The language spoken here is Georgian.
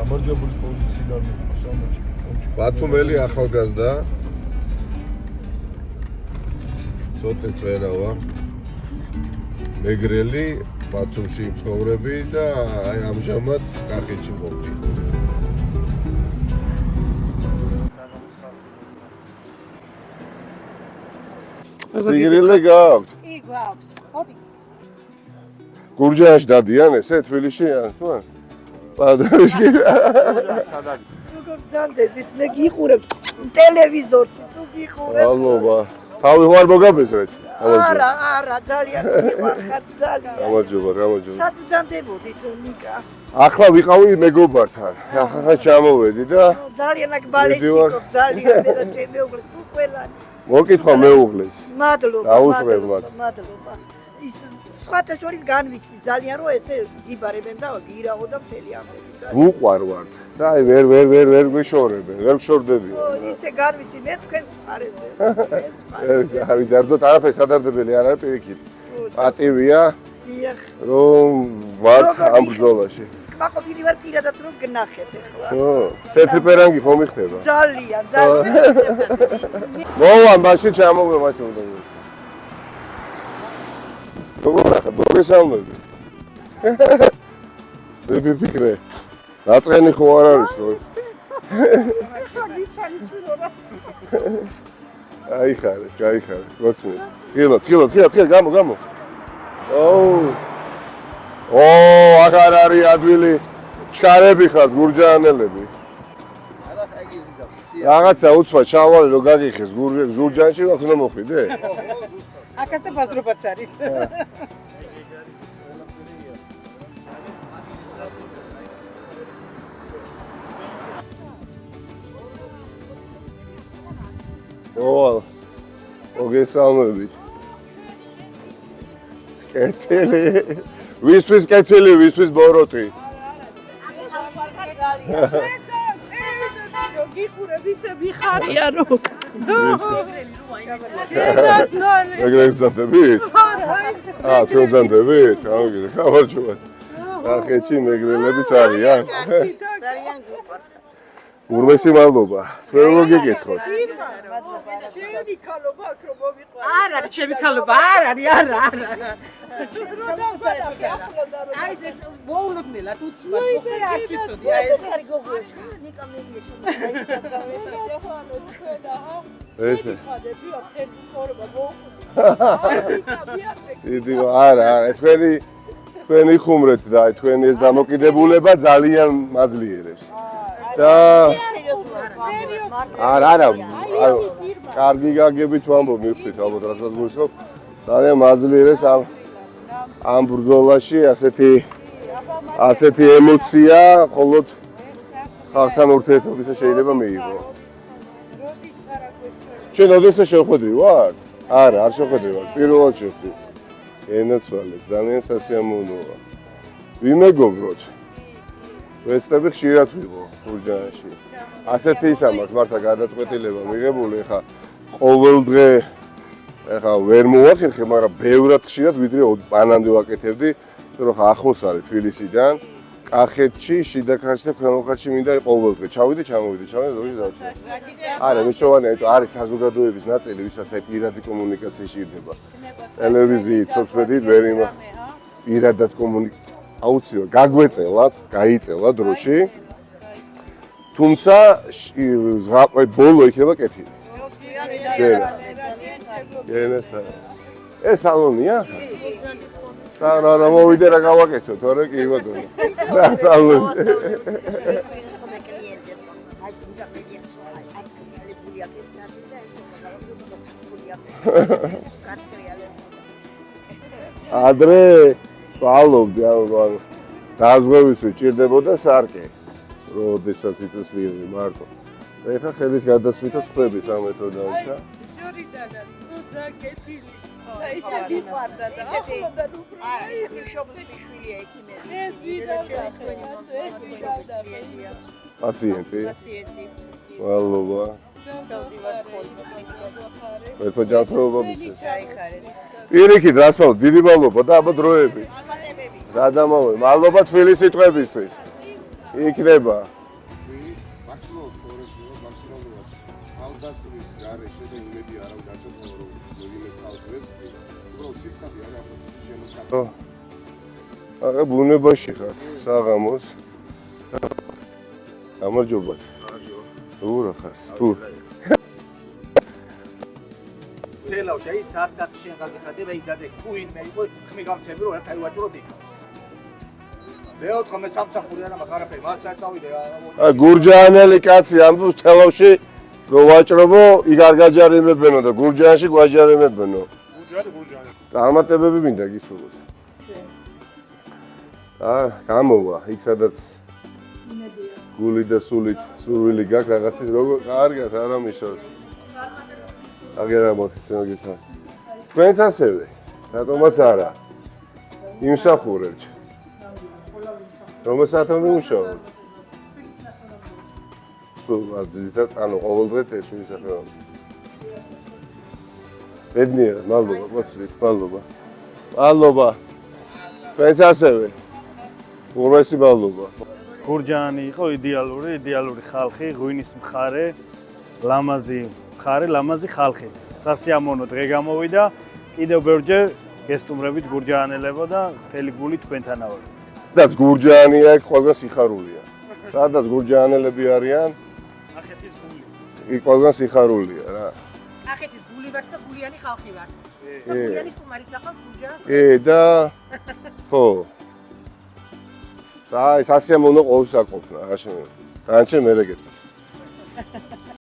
გამარჯვებული პოზიციიდან სამოჩი. ბათუმელი ახალგაზრდა. ცოტა წერავა. მეგრელი ბათუმში მცხოვრები და აი ამჟამად კახეთში მყოფი. სიგრილე გაქვთ? კი, გვაქვს. მოდით. გურჯაანში დადიან ესე თბილისში თუ არა? პადრიშკი. როგორ დანდებით, მე გიხურებ ტელევიზორში, სულ გიხურებ. ალობა. თავი ხარ მოგაბეზრეთ? არა, ძალიან მივახარ, ძალიან. გამარჯობა. სად დანდებოდი ნიკა? ახლა ვიყავი მეგობართან. ახლა ჩამოვედი და ძალიან აქ ბალეტი გქონდა, ძალიან მე და ჩემი მეუღლე თუ ყველანი. მოკითხა მეუღლეს. მადლობა. ის სხვათა შორის განვიცდი ძალიან რომ ესე იბარებენ და გირაო და მთელი ამბები. უყვარვართ. და აი ვერ გვიშორებენ, ვერ გშორდებიან. ისე განვიცდი მე თქვენ ხარებზე. აი დარდოთ არაფერი სადარდებელი არ არის პირიქით. პატივია რომ ვართ ამ ბრძოლაში. მაყოფილი ვარ პირადად რომ გნახეთ ახლა. ხო, თეთრი პერანგი ხომ იხდება? ძალიან. მოვა მაშინ ჩამოვე მაშინ უნდა. როგორ ახლა მოგესალმები. მე ვიფიქრე. დაწყენი ხო არ არის ხო? გაიხარე. გოცნე. ხილო, გამო. აღარ არის ადვილი ჩქარები ხართ გურჯაანელები. რაღაცა უცბა ჩავალი რომ გაგიხეს გურჯაანში აქ უნდა მოხვიდე? აკასე ბაზრობაც არის. მოგესალმებით. კეთილი. ვისთვის კეთილი, ვისთვის ბოროტი. გიხურებ ისე ვიხარია რომ. მეგრელზანდებით? თქვენ ზანდებით? გამიგე, გამარჯობა. კახეთში მეგრელებიც არიან. ძალიან გიყვართ. ურმესი მადლობა. თქვენ რო გეკითხოთ. ჩემი ქალობა აქ რომ მოვიყვანე. არა, ჩემი ქალობა არ არის, არა. აი ეს მოულოდნელად უცბად მოხდა არ ვიცოდი აი ეს არის გოგო ნიკა მელიე ესე დიდი არა თქვენი ხუმრეთ და თქვენი ეს დამოკიდებულება ძალიან მაძლიერებს და არა კარგი გაგებით ვამბობ მივხვდით ალბათ რასაც გულისხმობ ძალიან მაძლიერებს ამ ბრძოლაში ასეთი ემოცია მხოლოდ ხალხთან ურთიერთობისა შეიძლება მიიღო. ჩვენ ოდესმე შევხვედრი ვარ? არა, არ შევხვედრი ვარ. პირველად შევხვდი. ენაცვალე, ძალიან სასიამოვნოა. ვიმეგობროთ. ვეცდები ხშირად ვიყო გურჯაანში. ასეთი ისა მაქვს მართლა გადაწყვეტილება მიღებული, ხა ყოველდღე ეხა ვერ მოვახერხე, მაგრამ ბევრად ხშირად ვიდრე ბანანდი ვაკეთებდი, რომ ხა ახლოს არის თბილისიდან, კახეთში, შიდა ქართლში და ქვემო ქართლში მინდა ყოველდღე. ჩამოვიდი, ზოგი დავწერ. არა, მეშოვანია, არის საზოგადოების ნაწილი, ვისაც აი პირადი კომუნიკაციაში ირდება. ტელევიზიით, სოციმედიით ვერ იმა პირადად აუცილებლად გაიწელა დროში. თუმცა ზღაპე ბოლო იქნება კეთილი. გენეცა. ეს სალონია? არა, მოვიდე რა გავაკეთო, თორე კი ბატონო. რა სალონი. ადრე წვალობდი, ანუ დაზღვევის უჭირდებოდა სარკე. როდესაც იწესრიელი მარტო. ეხა ხელის გადასვლითაც ხვდები სამეთოდანშა. შორიდანაც თუცა კეთილი. და ისე ვიყვარდა და ახლობდა უფრო. არა, ისეთი მშობლები შვილია ექიმები. ეს პაციენტი. მადლობა. ერთო ჯანმრთელობა მისცეს. პირიქით, რას ვთქვათ, დიდი მადლობა და აბა დროებით. გადამოვე. მადლობა თბილის სიტყვებისთვის. იქნება. მაქსიმალურად მაქსიმალურად თავდასხმის გარეშე და იმედი არ აქვს გაჩვენო რომ მოვიმე თავს ეს უბრალოდ სიცხადე არა აპროცესი შემოსახება. აგა ბუნებაში ხარ, საღამოს. გამარჯობა. თუ რა ხარ? თუ თელავში აი ცარტად შენ გაგიხადე მე იდადე კუინ მე იყო ხმი გამცემი რომ ერთ აი ვაჭროდი. მეოთხე მე სამსახური არა მაგ არაფერი მასაც წავიდე. გურჯაანელი კაცი ამბობს თელავში რომ ვაჭრობო, იქ არ გაჯარიმებენო და გურჯაანში გვაჯარიმებენო. გურჯაანი. წარმატებები მინდა გისურვოთ. გამოვა, იქ სადაც გული და სურვილი გაქვს რაღაცის როგორ კარგად არა მისოს. აგერა მოხსენოგისა. თქვენც ასევე, რატომაც არა. იმსახურებთ. რომელ საათამდე მუშაობთ? სულ ზედათ ანუ ყოველდღე ეს ვისახებთ. ბედნიერად, მადლობა, მოწვით, მადლობა. მადლობა. თქვენც ასევე. უღრესი მადლობა. გურჯაანი იყო იდეალური ხალხი, ღვინის მხარე, ლამაზი ხალხი. სასიამოვნო დღე გამოვიდა, კიდევ ბევრჯერ გესტუმრებით გურჯაანელებო და მთელი გული თქვენთანავე. სადაც გურჯაანია, იქ ყველგან სიხარულია. სადაც გურჯაანელები არიან, ახეთის გული. იქ ყველგან სიხარულია რა. ახეთის გული ვართ და გულიანი ხალხი ვართ. გულიანი სტუმარიც ახავს გურჯაანს. და ხო. სასიამოვნო ყოველსაყოფნა, რა შემიძლია. განჩენ მე რეგეთ.